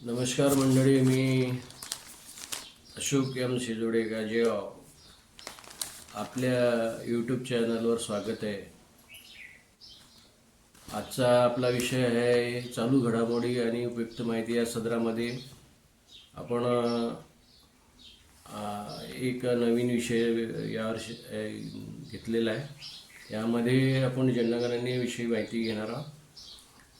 नमस्कार मंडळी, मी अशोक एम शिजोडे गाजेगाव आपल्या यूट्यूब चॅनलवर स्वागत आहे. आजचा आपला विषय आहे चालू घडामोडी आणि उपयुक्त माहिती. या सदरामध्ये आपण एक नवीन विषय यावर्षी घेतलेला आहे. यामध्ये आपण जनगणनेविषयी माहिती घेणार आहोत.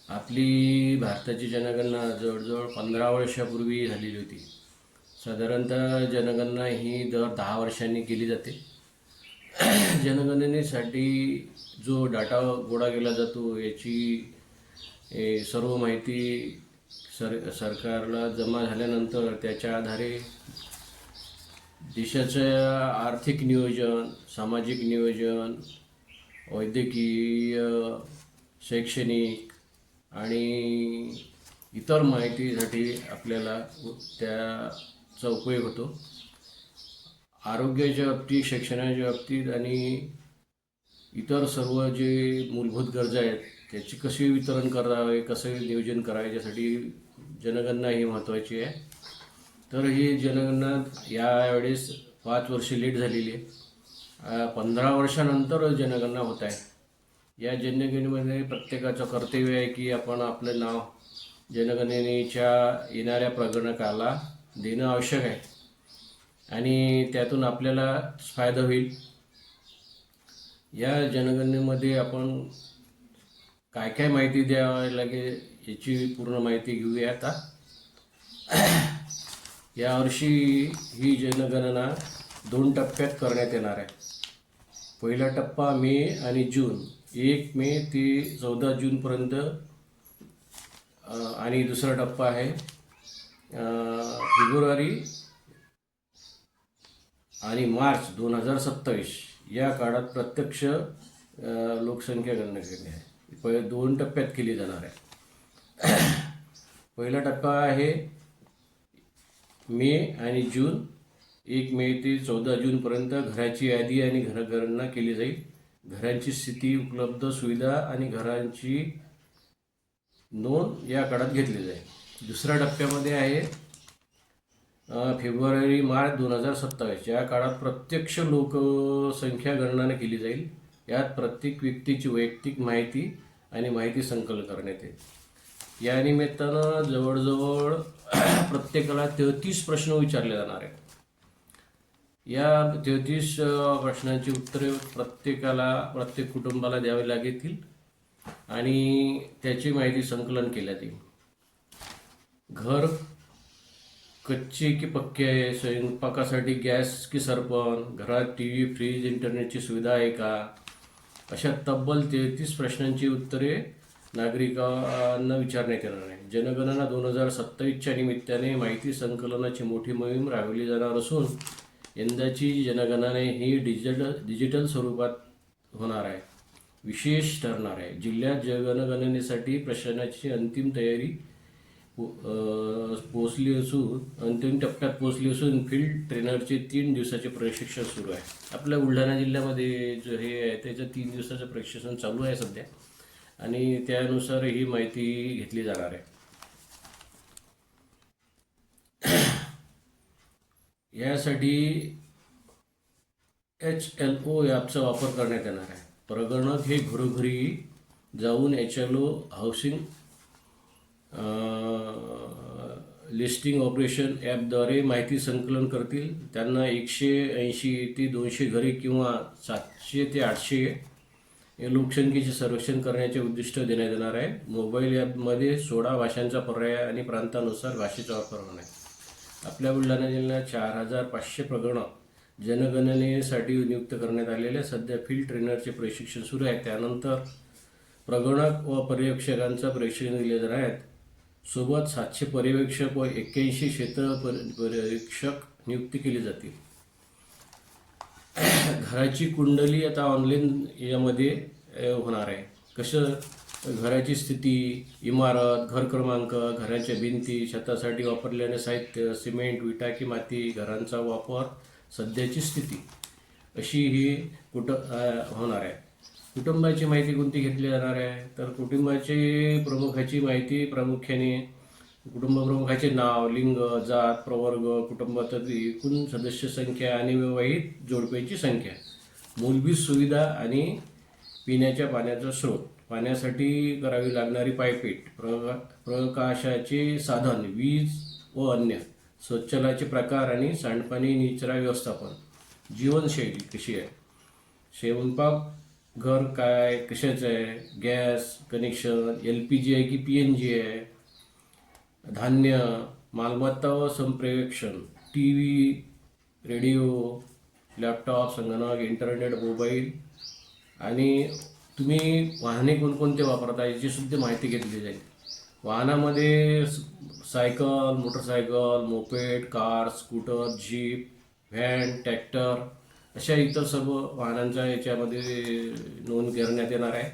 आपली भारताची जनगणना जवळजवळ 15 वर्षापूर्वी झालेली होती. साधारणतः जनगणना ही दर 10 वर्षांनी केली जाते. जनगणनेसाठी जो डाटा गोळा केला जातो याची सर्व माहिती सरकारला जमा झाल्यानंतर त्याच्या आधारे देशाचं आर्थिक नियोजन, सामाजिक नियोजन, वैद्यकीय, शैक्षणिक आणि इतर माहितीसाठी आपल्याला त्याचा उपयोग होतो. आरोग्याच्या बाबतीत, शिक्षणाच्या बाबतीत आणि इतर सर्व जे मूलभूत गरजा आहेत त्याची कसे वितरण करावे, कसे नियोजन करावे यासाठी जनगणना ही महत्त्वाची आहे. तर ही जनगणना यावेळेस 5 वर्षे लेट झालेली आहे. 15 वर्षानंतर जनगणना होत आहे. या जनगणनेमध्ये प्रत्येकाचं कर्तव्य आहे की आपण आपलं नाव जनगणनेच्या येणाऱ्या प्रगणकाला देणं आवश्यक आहे आणि त्यातून आपल्याला फायदा होईल. या जनगणनेमध्ये आपण काय काय माहिती द्यावी लागेल याची पूर्ण माहिती घेऊया. आता यावर्षी ही जनगणना 2 टप्प्यात करण्यात येणार आहे. पहिला टप्पा मे आणि जून, 1 मे ते 14 जूनपर्यंत, आणि दुसरा टप्पा आहे फेब्रुवारी आणि मार्च 2027 या काळात प्रत्यक्ष लोकसंख्या गणना केली आहे. 2 टप्प्यात केली जाणार आहे. पहिला टप्पा आहे मे आणि जून, 1 मे ते 14 जूनपर्यंत घराची यादी आणि घरगणना केली जाईल. घरांची स्थिती, उपलब्ध सुविधा आणि घरांची नोंद या काळात घेतली जाईल. दुसऱ्या टप्प्यामध्ये आहे फेब्रुवारी मार्च 2027 या काळात प्रत्यक्ष लोकसंख्या गणना केली जाईल. यात प्रत्येक व्यक्तीची वैयक्तिक माहिती आणि माहिती संकलन करण्यात येईल. या निमित्तानं जवळजवळ प्रत्येकाला 33 प्रश्न विचारले जाणार आहेत. या 33 प्रश्नांची उत्तरे प्रत्येक कुटुंबाला द्यावी लागतील आणि त्याची माहिती संकलन केल्यात येईल. घर कच्चे की पक्के आहे, स्वयंपाकासाठी गॅस की सरपण, घरात TV, फ्रीज, इंटरनेटची सुविधा आहे का, अशा तब्बल 33 प्रश्नांची उत्तरे नागरिकांना विचारण्यात येणार आहे. जनगणना 2027च्या निमित्ताने माहिती संकलनाची मोठी मोहीम राबवली जाणार असून यंदाची जनगणना ही डिजिटल स्वरूपात होणार आहे. विशेष ठरणार आहे. जिल्ह्यात जनगणनेसाठी प्रशासनाची अंतिम तयारी अंतिम टप्प्यात पोहोचली असून फील्ड ट्रेनरचे 3 दिवसाचे प्रशिक्षण सुरू आहे. आपल्या बुलढाणा जिल्ह्यामध्ये जे हे आहे त्याचं 3 दिवसाचं प्रशिक्षण चालू आहे सध्या आणि त्यानुसार ही माहिती घेतली जाणार आहे. यासाठी HLO ॲपचा वापर करण्यात येणार आहे. प्रगणक हे घरोघरी जाऊन HLO हाऊसिंग लिस्टिंग ऑपरेशन ॲपद्वारे माहिती संकलन करतील. त्यांना 180 ते 200 घरे किंवा 700 ते 800 लोकसंख्येचे सर्वेक्षण करण्याचे उद्दिष्ट देण्यात येणार आहे. मोबाईल ॲपमध्ये 16 भाषांचा पर्याय आणि प्रांतानुसार भाषेचा वापर होणार आहे. आपल्या बुलढाणा जिल्ह्यात 4500 प्रगणक जनगणनेसाठी नियुक्त करण्यात आलेले. सध्या फील्ड ट्रेनरचे प्रशिक्षण सुरू आहे. त्यानंतर प्रगणक व पर्यवेक्षकांचं प्रशिक्षण दिले जाणार आहेत. सोबत 700 पर्यवेक्षक व 81 क्षेत्र पर्यवेक्षक नियुक्ती केली जातील. घराची कुंडली आता ऑनलाईन यामध्ये होणार आहे. कसं घराची स्थिती, इमारत, घर क्रमांक, घराच्या भिंती, छतासाठी वापरलेले साहित्य, सिमेंट, विटा की माती, घरांचा वापर, सध्याची स्थिती, अशी ही होणार आहे. कुटुंबाची माहिती कोणती घेतली जाणार आहे तर कुटुंबाची प्रमुखाची माहिती प्रामुख्याने कुटुंब प्रमुखाचे नाव, लिंग, जात, प्रवर्ग, कुटुंबातील एकूण सदस्य संख्या आणि विवाहित जोडप्याची संख्या, मूलभूत सुविधा आणि पिण्याच्या पाण्याचा स्रोत, पाण्यासाठी करावी लागणारी पायपीट, प्रकाशाचे साधन, वीज व अन्य, शौचालयाचे प्रकार आणि सांडपाणी निचरा व्यवस्थापन, जीवनशैली कशी आहे, स्वयंपाक घर काय कशाचं आहे, गॅस कनेक्शन, LPG आहे की PNG आहे, धान्य, मालमत्ता व संप्रेषण, TV, रेडिओ, लॅपटॉप, संगणक, इंटरनेट, मोबाईल, आणि तुम्ही वाहने कोणकोणते वापरता याची सुद्धा माहिती घेतली जाईल. वाहनामध्ये cycle, motorcycle, moped, car, scooter, jeep, van, tractor अशा इतर सर्व वाहनांच्या याच्यामध्ये नोंद करण्यात येणार आहे.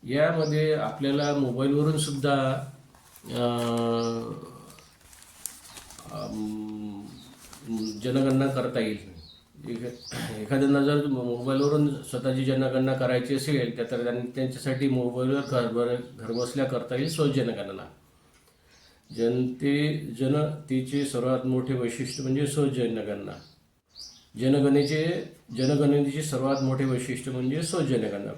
यामध्ये आपल्याला मोबाईलवरून सुद्धा जनगणना करता येईल. एखाद्यांना जर मोबाईलवरून स्वतःची जनगणना करायची असेल तर त्यांच्यासाठी मोबाईलवर घरबसल्या करता येईल सहज जनगणना. जनतेचे सर्वात मोठे वैशिष्ट्य म्हणजे सहज जनगणना. जनगणनेचे सर्वात मोठे वैशिष्ट्य म्हणजे सहज जनगणना.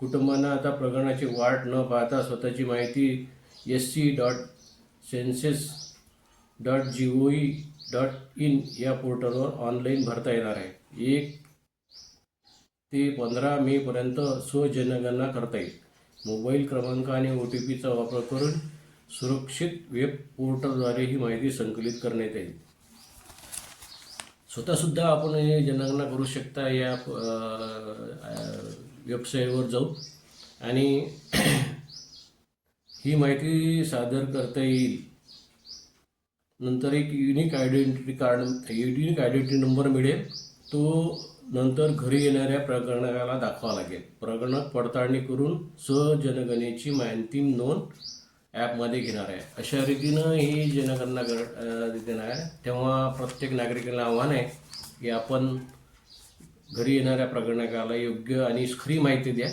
कुटुंबांना आता प्रकरणाची वाट न पाहता स्वतःची माहिती sc.census.gov.in या पोर्टलवर ऑनलाईन भरता येणार आहे. 1 ते 15 मे पर्यंत सहज जनगणना करता येईल. मोबाईल क्रमांक आणि OTPचा वापर करून सुरक्षित वेब पोर्टलद्वारे ही माहिती संकलित करण्यात येईल. स्वतःसुद्धा आपण हे जनगणना करू शकता या वेबसाईटवर जाऊन, आणि ही माहिती सादर करता येईल. नंतर एक युनिक आयडेंटिटी नंबर मिळेल. तो नंतर घरी येणाऱ्या प्रकरणाला दाखवावा लागेल. प्रकरण पडताळणी करून सहज जनगणनेची माहिती नोंद ॲपमध्ये घेणार आहे. अशा रीतीनं ही जनगणना देणार आहे. तेव्हा प्रत्येक नागरिकाला आव्हान आहे की आपण घरी येणाऱ्या प्रकरणाला योग्य आणि खरी माहिती द्या,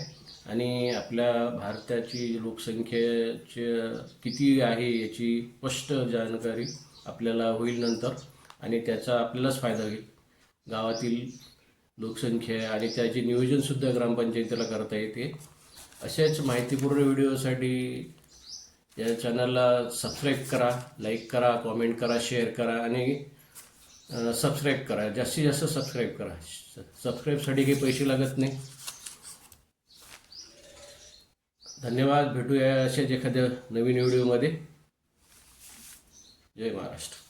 आणि आपल्या भारताची लोकसंख्येचे किती आहे याची स्पष्ट जानकारी आपल्याला होईल नंतर, आणि त्याचा आपल्यालाच फायदा होईल. गावातील लोकसंख्या आणि त्याचे नियोजनसुद्धा ग्रामपंचायतीला करता येते. अशाच माहितीपूर्ण व्हिडिओसाठी या चॅनलला सबस्क्राईब करा, लाईक करा, कॉमेंट करा, शेअर करा आणि सबस्क्राईब करा. जास्तीत जास्त सबस्क्राईब करा. सबस्क्राईबसाठी काही पैसे लागत नाही. धन्यवाद. भेटूया अशाच एखाद्या नवीन व्हिडिओमध्ये. जय महाराष्ट्र.